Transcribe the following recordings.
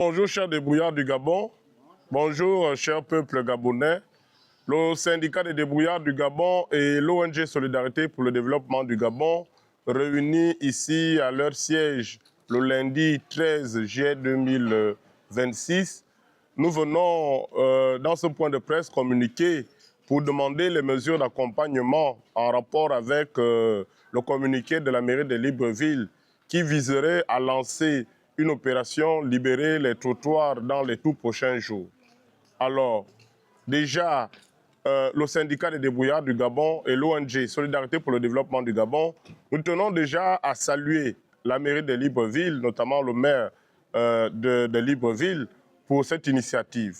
Bonjour chers débrouillards du Gabon, bonjour cher peuple gabonais. Le syndicat des débrouillards du Gabon et l'ONG Solidarité pour le développement du Gabon, réunis ici à leur siège le lundi 13 juillet 2026, nous venons dans ce point de presse communiquer pour demander les mesures d'accompagnement en rapport avec le communiqué de la mairie de Libreville qui viserait à lancer une opération libérer les trottoirs dans les tout prochains jours. Alors, déjà, le syndicat des débrouillards du Gabon et l'ONG Solidarité pour le développement du Gabon, nous tenons déjà à saluer la mairie de Libreville, notamment le maire de Libreville, pour cette initiative.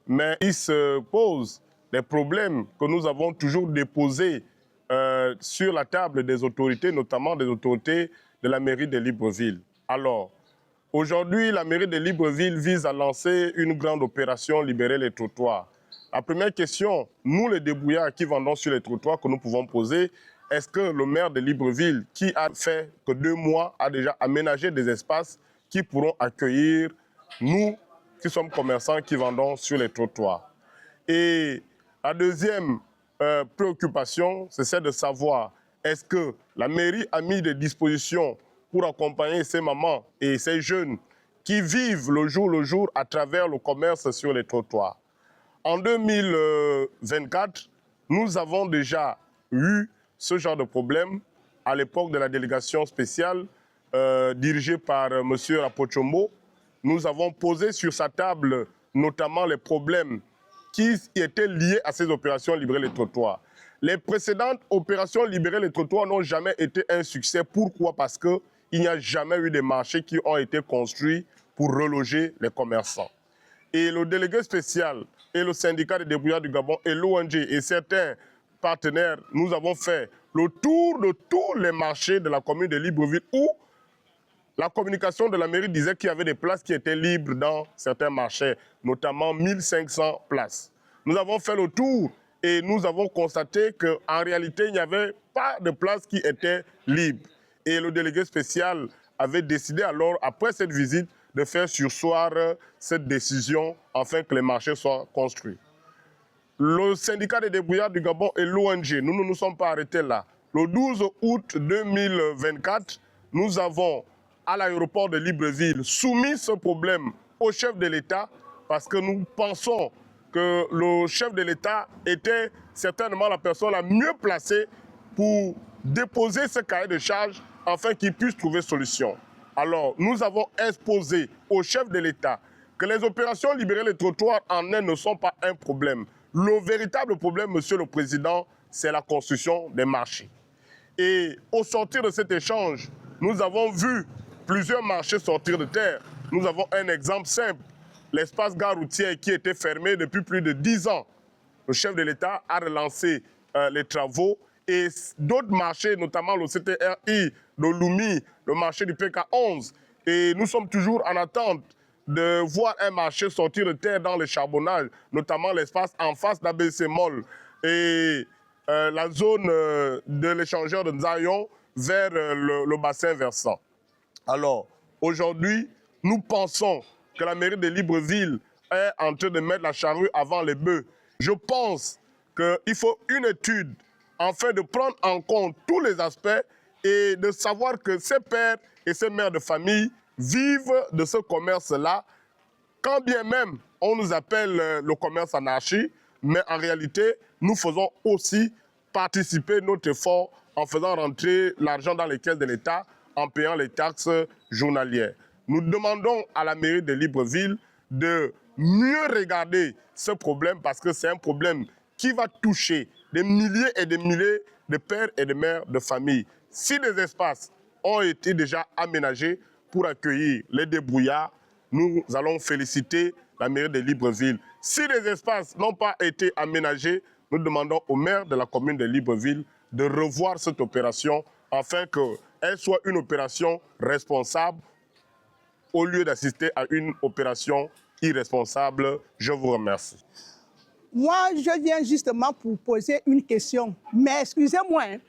Mais il se pose des problèmes que nous avons toujours déposés sur la table des autorités, notamment des autorités de la mairie de Libreville. Alors, aujourd'hui, la mairie de Libreville vise à lancer une grande opération libérer les trottoirs. La première question, nous les débrouillards qui vendons sur les trottoirs que nous pouvons poser, est-ce que le maire de Libreville, qui a fait que 2 mois, a déjà aménagé des espaces qui pourront accueillir nous qui sommes commerçants qui vendons sur les trottoirs? Et la deuxième préoccupation, c'est celle de savoir est-ce que la mairie a mis des dispositions pour accompagner ces mamans et ces jeunes qui vivent le jour à travers le commerce sur les trottoirs. En 2024, nous avons déjà eu ce genre de problème à l'époque de la délégation spéciale dirigée par M. Rapochombo. Nous avons posé sur sa table notamment les problèmes qui étaient liés à ces opérations libérer les trottoirs. Les précédentes opérations libérer les trottoirs n'ont jamais été un succès. Pourquoi? Parce qu'il n'y a jamais eu de marchés qui ont été construits pour reloger les commerçants. Et le délégué spécial et le syndicat des débrouillards du Gabon et l'ONG et certains partenaires, nous avons fait le tour de tous les marchés de la commune de Libreville où la communication de la mairie disait qu'il y avait des places qui étaient libres dans certains marchés, notamment 1500 places. Nous avons fait le tour et nous avons constaté qu'en réalité, il n'y avait pas de places qui étaient libres. Et le délégué spécial avait décidé alors, après cette visite, de faire surseoir cette décision afin que les marchés soient construits. Le syndicat des débrouillards du Gabon et l'ONG, nous ne nous sommes pas arrêtés là. Le 12 août 2024, nous avons, à l'aéroport de Libreville, soumis ce problème au chef de l'État parce que nous pensons que le chef de l'État était certainement la personne la mieux placée pour déposer ce cahier de charges afin qu'il puisse trouver solution. Alors, nous avons exposé au chef de l'État que les opérations libérer les trottoirs en elles ne sont pas un problème. Le véritable problème, Monsieur le Président, c'est la construction des marchés. Et au sortir de cet échange, nous avons vu plusieurs marchés sortir de terre. Nous avons un exemple simple, l'espace gare routière qui était fermé depuis plus de 10 ans. Le chef de l'État a relancé les travaux et d'autres marchés, notamment le CTRI, le Lumi, le marché du PK11. Et nous sommes toujours en attente de voir un marché sortir de terre dans le charbonnage, notamment l'espace en face d'ABC Mall et la zone de l'échangeur de Nzayon vers le bassin versant. Alors, aujourd'hui, nous pensons que la mairie de Libreville est en train de mettre la charrue avant les bœufs. Je pense qu'il faut une étude afin de prendre en compte tous les aspects et de savoir que ces pères et ces mères de famille vivent de ce commerce-là, quand bien même on nous appelle le commerce anarchie, mais en réalité, nous faisons aussi participer notre effort en faisant rentrer l'argent dans les caisses de l'État, en payant les taxes journalières. Nous demandons à la mairie de Libreville de mieux regarder ce problème parce que c'est un problème qui va toucher des milliers et des milliers de pères et de mères de famille. Si des espaces ont été déjà aménagés pour accueillir les débrouillards, nous allons féliciter la mairie de Libreville. Si les espaces n'ont pas été aménagés, nous demandons au maire de la commune de Libreville de revoir cette opération afin qu'elle soit une opération responsable au lieu d'assister à une opération irresponsable. Je vous remercie. Moi, je viens justement pour poser une question. Mais excusez-moi, hein,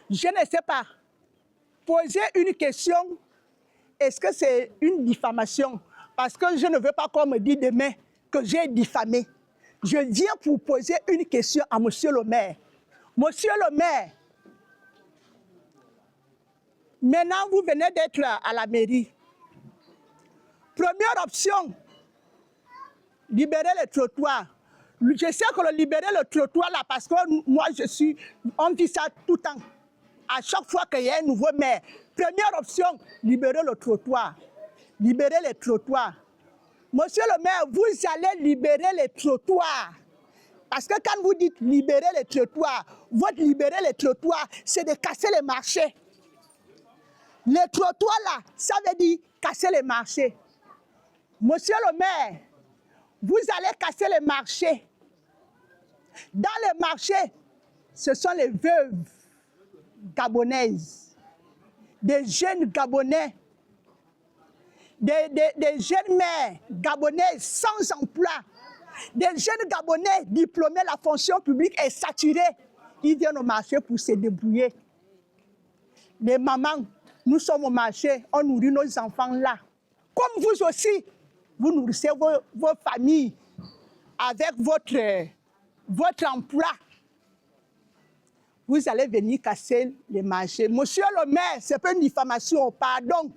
je ne sais pas. Poser une question, est-ce que c'est une diffamation? parce que je ne veux pas qu'on me dise demain que j'ai diffamé. Je viens pour poser une question à monsieur le maire. Monsieur le maire, maintenant vous venez d'être à la mairie. Première option, libérer le trottoir. Je sais que libérer le trottoir là, parce que moi on dit ça tout le temps. À chaque fois qu'il y a un nouveau maire, première option, libérer le trottoir. Libérer les trottoirs. Monsieur le maire, vous allez libérer les trottoirs. Parce que quand vous dites libérer les trottoirs, votre libérer les trottoirs, c'est de casser les marchés. Les trottoirs là, ça veut dire casser les marchés. Monsieur le maire, vous allez casser les marchés. Dans les marchés, ce sont les veuves gabonaises, des jeunes Gabonais, des jeunes mères gabonaises sans emploi, des jeunes Gabonais diplômés, la fonction publique est saturée. Ils viennent au marché pour se débrouiller. Les mamans, nous sommes au marché, on nourrit nos enfants là. Comme vous aussi, vous nourrissez vos familles avec votre emploi. Vous allez venir casser les marchés. Monsieur le maire, ce n'est pas une diffamation, pardon.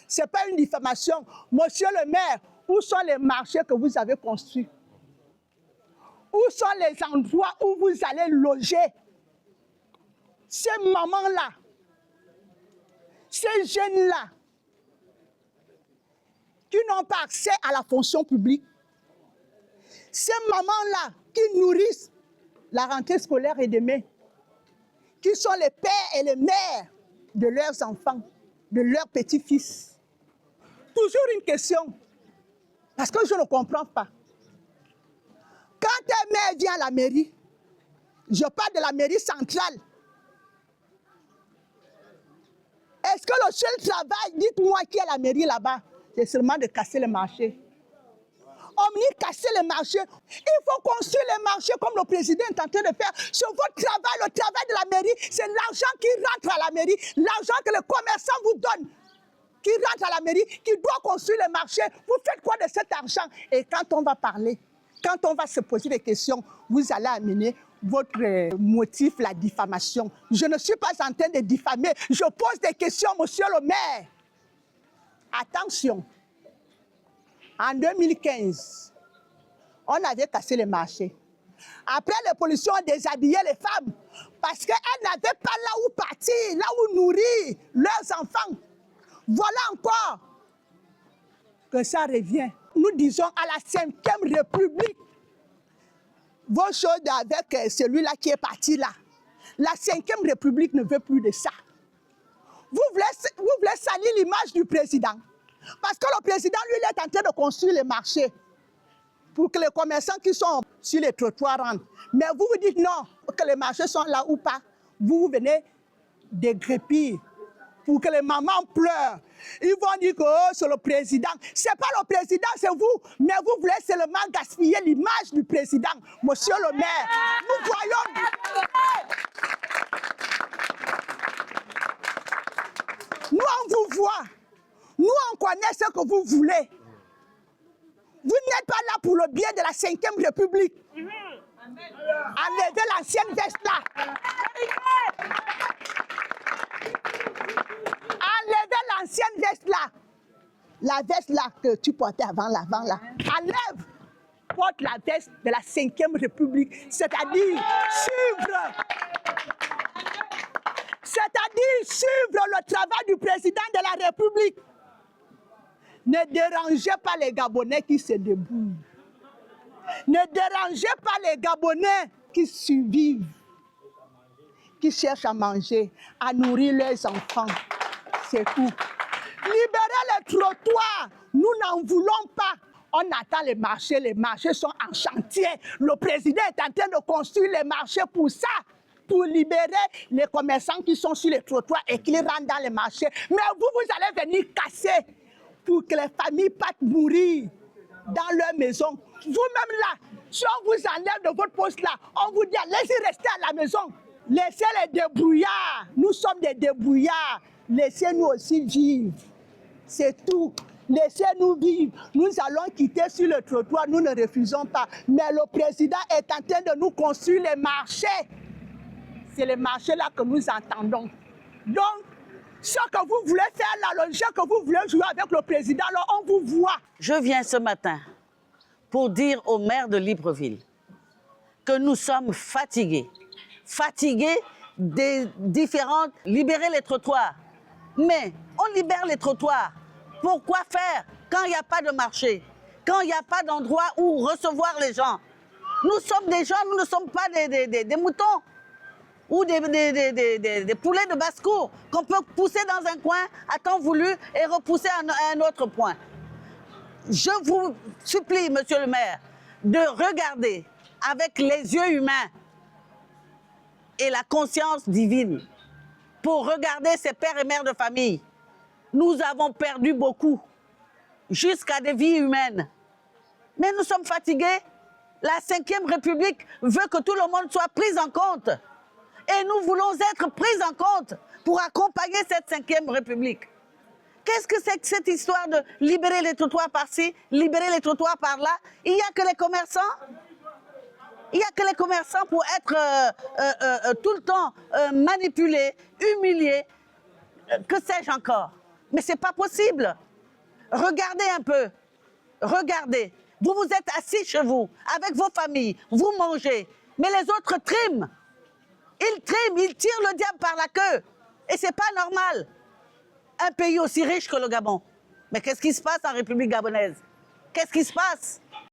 Ce n'est pas une diffamation. Monsieur le maire, où sont les marchés que vous avez construits? Où sont les endroits où vous allez loger ces mamans-là, ces jeunes-là, qui n'ont pas accès à la fonction publique? Ces mamans-là qui nourrissent la rentrée scolaire et demain, qui sont les pères et les mères de leurs enfants, de leurs petits-fils. Toujours une question, parce que je ne comprends pas. Quand un maire vient à la mairie, je parle de la mairie centrale, est-ce que le seul travail, dites-moi qui est la mairie là-bas, c'est seulement de casser les marchés? On dit casser les marchés. Il faut construire les marchés comme le président est en train de faire. C'est votre travail, le travail de la mairie. C'est l'argent qui rentre à la mairie, l'argent que le commerçant vous donne, qui rentre à la mairie, qui doit construire les marchés. Vous faites quoi de cet argent? Et quand on va parler, quand on va se poser des questions, vous allez amener votre motif, la diffamation. Je ne suis pas en train de diffamer. Je pose des questions, monsieur le maire. Attention. En 2015, on avait cassé les marchés. Après, les policiers ont déshabillé les femmes parce qu'elles n'avaient pas là où partir, là où nourrir leurs enfants. Voilà encore que ça revient. Nous disons à la 5e République, vos choses avec celui-là qui est parti là. La 5e République ne veut plus de ça. Vous voulez salir l'image du président. Parce que le président, lui, il est en train de construire les marchés pour que les commerçants qui sont sur les trottoirs rentrent. Mais vous vous dites non, que les marchés sont là ou pas. Vous venez dégrépir pour que les mamans pleurent. Ils vont dire que oh, c'est le président. Ce n'est pas le président, c'est vous. Mais vous voulez seulement gaspiller l'image du président. Monsieur le maire, nous voyons... Nous, on vous voit. Nous, on connaît ce que vous voulez. Vous n'êtes pas là pour le bien de la 5e République. Enlevez l'ancienne veste là. Enlevez l'ancienne veste là. La veste là que tu portais avant là. Enlève. Porte la veste de la 5e République. C'est-à-dire suivre le travail du président de la République. Ne dérangez pas les Gabonais qui se débrouillent. Ne dérangez pas les Gabonais qui survivent, qui cherchent à manger, à nourrir leurs enfants. C'est tout. Libérez les trottoirs. Nous n'en voulons pas. On attend les marchés sont en chantier. Le président est en train de construire les marchés pour ça, pour libérer les commerçants qui sont sur les trottoirs et qui rentrent dans les marchés. Mais vous allez venir casser pour que les familles partent mourir dans leur maison. Vous-même là, si on vous enlève de votre poste là, on vous dit laissez rester à la maison. Laissez les débrouillards. Nous sommes des débrouillards. Laissez-nous aussi vivre. C'est tout. laissez-nous vivre. Nous allons quitter sur le trottoir, nous ne refusons pas. Mais le président est en train de nous construire les marchés. C'est les marchés là que nous entendons. Donc, ce que vous voulez faire là, le jeu que vous voulez jouer avec le président, là, on vous voit. Je viens ce matin pour dire au maire de Libreville que nous sommes fatigués. Fatigués des différentes... Libérer les trottoirs. Mais on libère les trottoirs. Pourquoi faire quand il n'y a pas de marché? Quand il n'y a pas d'endroit où recevoir les gens? Nous sommes des gens, nous ne sommes pas des moutons ou des poulets de basse-cour qu'on peut pousser dans un coin à temps voulu et repousser à un autre point. Je vous supplie, monsieur le maire, de regarder avec les yeux humains et la conscience divine pour regarder ces pères et mères de famille. Nous avons perdu beaucoup, jusqu'à des vies humaines. Mais nous sommes fatigués. La Ve République veut que tout le monde soit pris en compte. Et nous voulons être pris en compte pour accompagner cette Ve République. Qu'est-ce que c'est que cette histoire de libérer les trottoirs par-ci, libérer les trottoirs par-là? Il n'y a que les commerçants. Il n'y a que les commerçants pour être tout le temps manipulés, humiliés, que sais-je encore. Mais ce n'est pas possible. Regardez un peu. Regardez. Vous vous êtes assis chez vous, avec vos familles, vous mangez. Mais les autres triment. Ils triment, ils tirent le diable par la queue. Et ce n'est pas normal. Un pays aussi riche que le Gabon. Mais qu'est-ce qui se passe en République gabonaise? Qu'est-ce qui se passe?